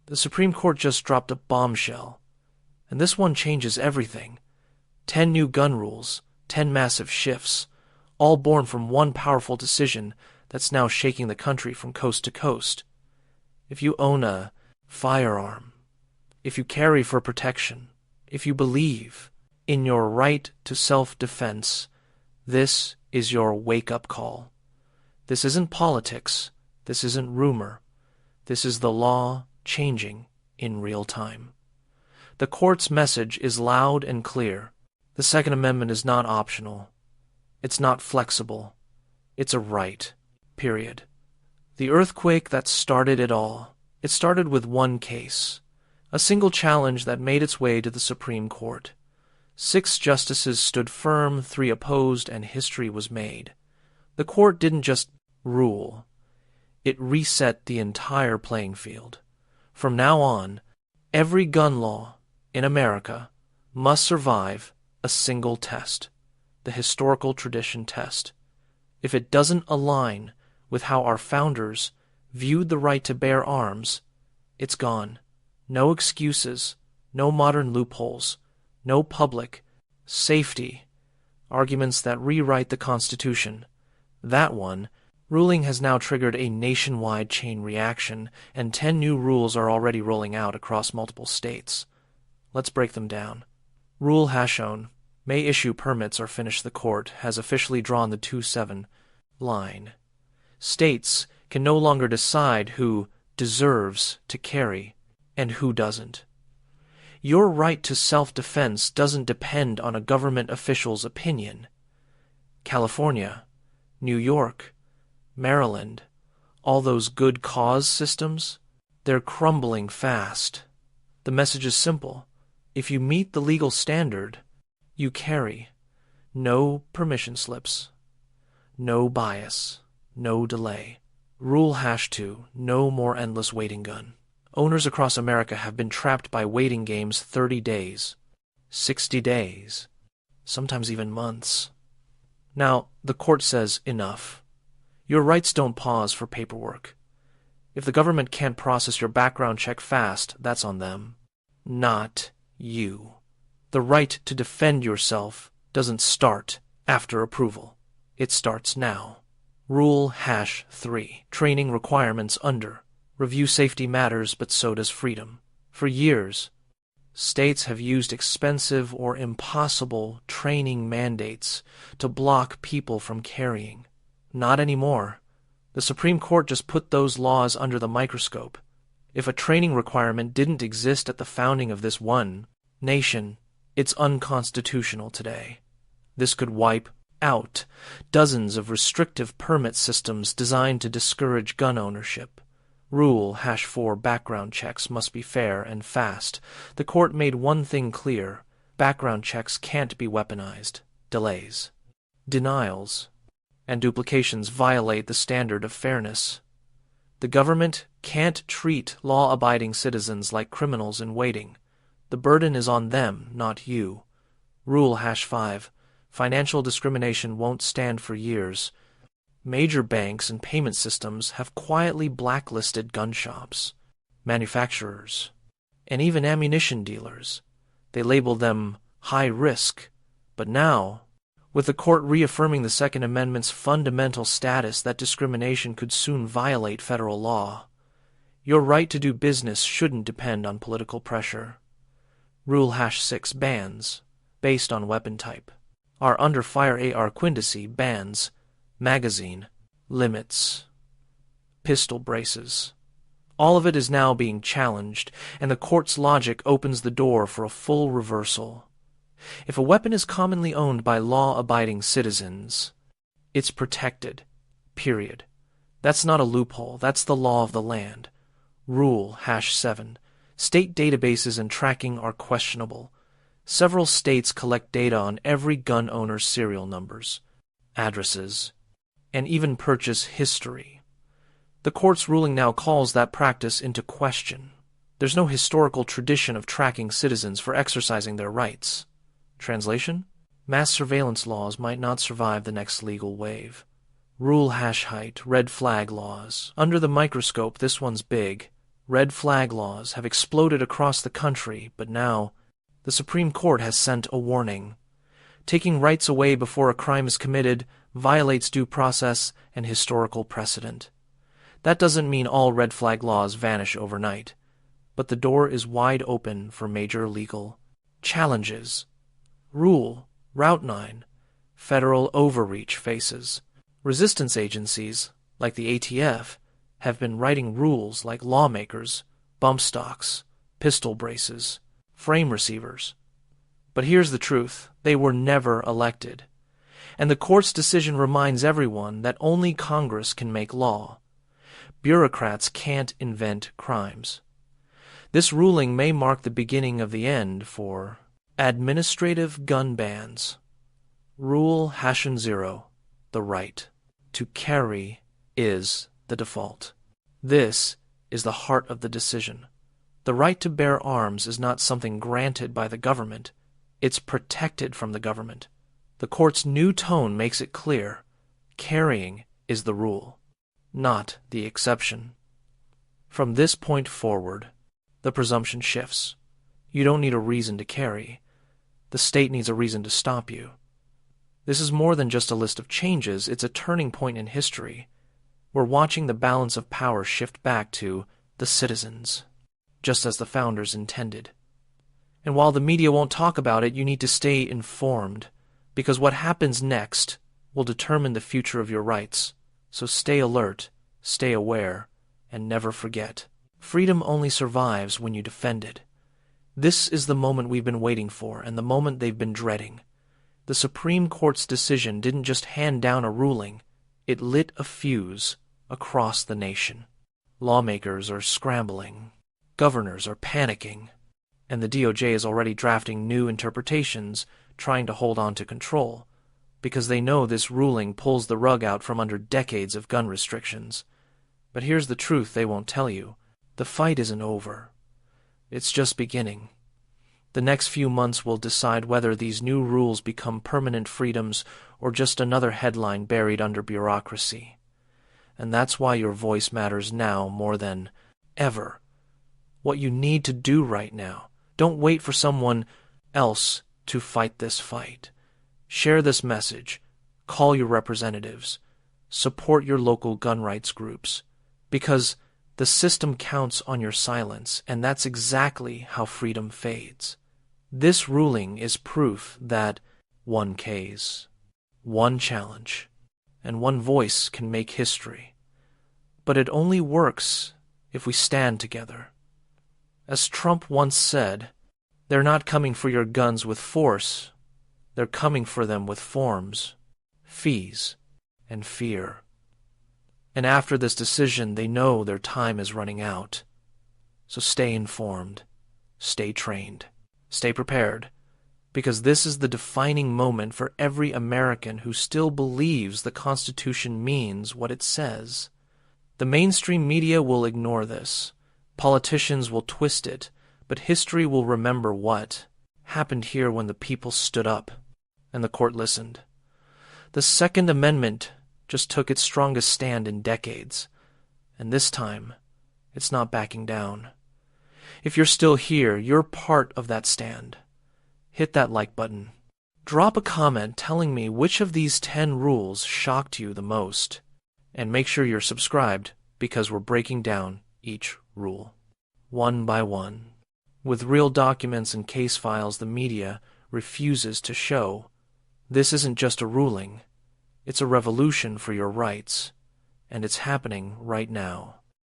The Supreme Court just dropped a bombshell, and this one changes everything. 10 new gun rules, 10 massive shifts, all born from one powerful decision that's now shaking the country from coast to coast. If you own a firearm, if you carry for protection, if you believe in your right to self-defense, this is your wake-up call. This isn't politics. This isn't rumor. This is the law changing in real time. The court's message is loud and clear. The Second Amendment is not optional. It's not flexible. It's a right. Period. The earthquake that started it all. It started with one case. A single challenge that made its way to the Supreme Court. 6 justices stood firm, 3 opposed, and history was made. The court didn't just rule. It reset the entire playing field. From now on, every gun law in America must survive a single test, the historical tradition test. If it doesn't align with how our founders viewed the right to bear arms, it's gone. No excuses, no modern loopholes, no public safety arguments that rewrite the Constitution. That one, ruling has now triggered a nationwide chain reaction, and 10 new rules are already rolling out across multiple states. Let's break them down. Rule #1 may issue permits or finish the court has officially drawn the 2-7 line. States can no longer decide who deserves to carry and who doesn't. Your right to self-defense doesn't depend on a government official's opinion. California, New York, Maryland, all those good cause systems, they're crumbling fast. The message is simple. If you meet the legal standard, you carry. No permission slips. No bias. No delay. Rule #2, no more endless waiting gun. Owners across America have been trapped by waiting games 30 days, 60 days, sometimes even months. Now, the court says enough. Your rights don't pause for paperwork. If the government can't process your background check fast, that's on them, not you. The right to defend yourself doesn't start after approval. It starts now. Rule #3, training requirements under. Review safety matters, but so does freedom. For years, states have used expensive or impossible training mandates to block people from carrying. Not anymore. The Supreme Court just put those laws under the microscope. If a training requirement didn't exist at the founding of this one nation, it's unconstitutional today. This could wipe out dozens of restrictive permit systems designed to discourage gun ownership. Rule #4 background checks must be fair and fast. The court made one thing clear. Background checks can't be weaponized. Delays, denials, and duplications violate the standard of fairness. The government can't treat law-abiding citizens like criminals in waiting. The burden is on them, not you. Rule #5. Financial discrimination won't stand for years. Major banks and payment systems have quietly blacklisted gun shops, manufacturers, and even ammunition dealers. They label them high risk. But now, with the court reaffirming the Second Amendment's fundamental status that discrimination could soon violate federal law, your right to do business shouldn't depend on political pressure. Rule #6 bans, based on weapon type, are under fire AR quindice bans, magazine, limits, pistol braces. All of it is now being challenged, and the court's logic opens the door for a full reversal. If a weapon is commonly owned by law-abiding citizens, it's protected, period. That's not a loophole, that's the law of the land. Rule #7. State databases and tracking are questionable. Several states collect data on every gun owner's serial numbers, addresses, and even purchase history. The court's ruling now calls that practice into question. There's no historical tradition of tracking citizens for exercising their rights. Translation? Mass surveillance laws might not survive the next legal wave. Rule #8 red flag laws. Under the microscope, this one's big. Red flag laws have exploded across the country, but now the Supreme Court has sent a warning. Taking rights away before a crime is committed violates due process and historical precedent. That doesn't mean all red flag laws vanish overnight, but the door is wide open for major legal challenges. Rule, Route 9, federal overreach faces. Resistance agencies, like the ATF, have been writing rules like lawmakers, bump stocks, pistol braces, frame receivers. But here's the truth: they were never elected. And the court's decision reminds everyone that only Congress can make law. Bureaucrats can't invent crimes. This ruling may mark the beginning of the end for administrative gun bans. Rule #0, the right to carry is the default. This is the heart of the decision. The right to bear arms is not something granted by the government. It's protected from the government. The court's new tone makes it clear: carrying is the rule, not the exception. From this point forward, the presumption shifts. You don't need a reason to carry. The state needs a reason to stop you. This is more than just a list of changes, it's a turning point in history. We're watching the balance of power shift back to the citizens, just as the founders intended. And while the media won't talk about it, you need to stay informed, because what happens next will determine the future of your rights. So stay alert, stay aware, and never forget: freedom only survives when you defend it. This is the moment we've been waiting for, and the moment they've been dreading. The Supreme Court's decision didn't just hand down a ruling, it lit a fuse across the nation. Lawmakers are scrambling, governors are panicking, and the DOJ is already drafting new interpretations, trying to hold on to control, because they know this ruling pulls the rug out from under decades of gun restrictions. But here's the truth they won't tell you: the fight isn't over. It's just beginning. The next few months will decide whether these new rules become permanent freedoms or just another headline buried under bureaucracy. And that's why your voice matters now more than ever. What you need to do right now: don't wait for someone else to fight this fight. Share this message. Call your representatives. Support your local gun rights groups. Because the system counts on your silence, and that's exactly how freedom fades. This ruling is proof that one case, one challenge, and one voice can make history. But it only works if we stand together. As Trump once said, they're not coming for your guns with force, they're coming for them with forms, fees, and fear. And after this decision, they know their time is running out. So stay informed, stay trained, stay prepared, because this is the defining moment for every American who still believes the Constitution means what it says. The mainstream media will ignore this. Politicians will twist it, but history will remember what happened here when the people stood up and the court listened. The Second Amendment just took its strongest stand in decades, and this time, it's not backing down. If you're still here, you're part of that stand. Hit that like button. Drop a comment telling me which of these 10 rules shocked you the most, and make sure you're subscribed, because we're breaking down each rule, one by one. With real documents and case files the media refuses to show. This isn't just a ruling. It's a revolution for your rights, and it's happening right now.